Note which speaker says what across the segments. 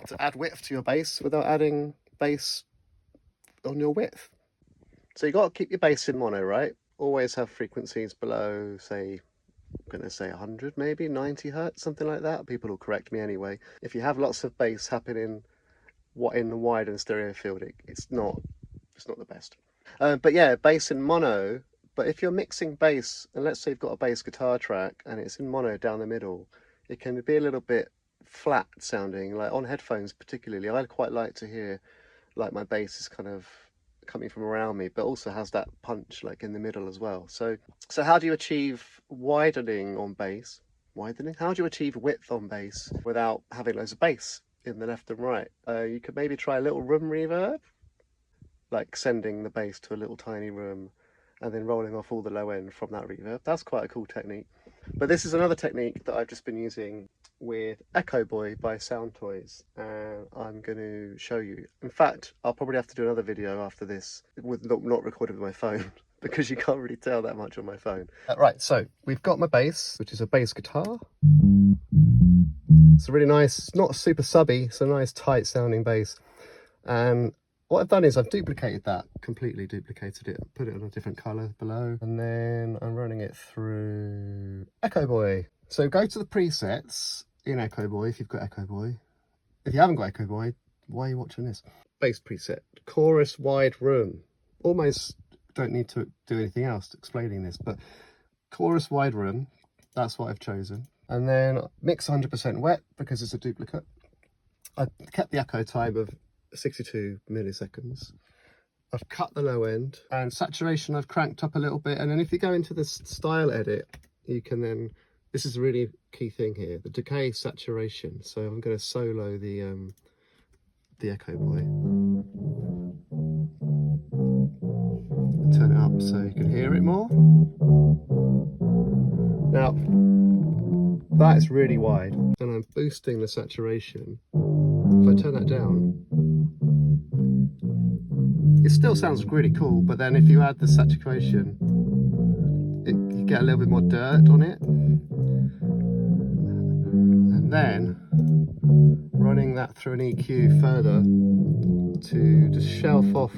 Speaker 1: to add width to your bass without adding bass on your width. So you got to keep your bass in mono, right? Always have frequencies below, say, I'm going to say 100, maybe 90 hertz, something like that. People will correct me anyway. If you have lots of bass happening in the wide and stereo field, it's not the best. But yeah, bass in mono. But if you're mixing bass, and let's say you've got a bass guitar track and it's in mono down the middle, it can be a little bit flat sounding, like on headphones particularly. I quite like to hear like my bass is kind of coming from around me, but also has that punch like in the middle as well. So how do you achieve widening on bass? Widening? How do you achieve width on bass without having loads of bass in the left and right? You could maybe try a little room reverb, like sending the bass to a little tiny room and then rolling off all the low end from that reverb. That's quite a cool technique. But this is another technique that I've just been using with Echoboy by Soundtoys, and I'm going to show you. In fact, I'll probably have to do another video after this with not recorded with my phone because you can't really tell that much on my phone. Right, so we've got my bass, which is a bass guitar. It's a really nice, it's not super subby, it's a nice tight sounding bass. And what I've done is I've duplicated that, completely duplicated it, put it on a different colour below, and then I'm running it through Echoboy. So go to the presets in Echoboy if you've got Echoboy. If you haven't got Echoboy, why are you watching this? Bass preset, chorus wide room. Almost don't need to do anything else explaining this, but chorus wide room, that's what I've chosen. And then mix 100% wet because it's a duplicate. I kept the echo time of 62 milliseconds. I've cut the low end, and saturation I've cranked up a little bit. And then if you go into this style edit, you can then, this is a really key thing here, the decay saturation. So I'm going to solo the Echoboy. Turn it up so you can hear it more. Now that's really wide, and I'm boosting the saturation. If I turn that down, it still sounds really cool, but then if you add the saturation, you get a little bit more dirt on it. And then running that through an EQ further to just shelf off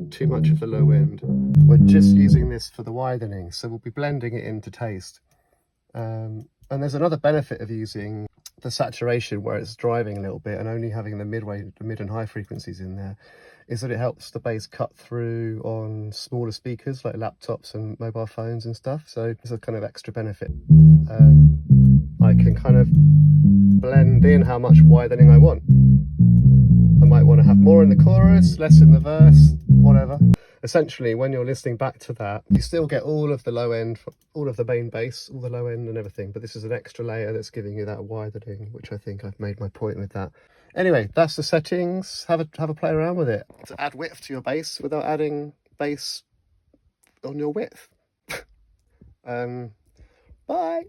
Speaker 1: too much of the low end. We're just using this for the widening, so we'll be blending it into taste. And there's another benefit of using the saturation where it's driving a little bit and only having the mid and high frequencies in there, is that it helps the bass cut through on smaller speakers like laptops and mobile phones and stuff. So it's a kind of extra benefit. I can kind of blend in how much widening I want. I might want to have more in the chorus, less in the verse, whatever. Essentially, when you're listening back to that, you still get all of the low end, all of the main bass, all the low end and everything, but this is an extra layer that's giving you that widening, which I think I've made my point with that. Anyway, that's the settings. Have a play around with it. To add width to your bass without adding bass on your width. Bye.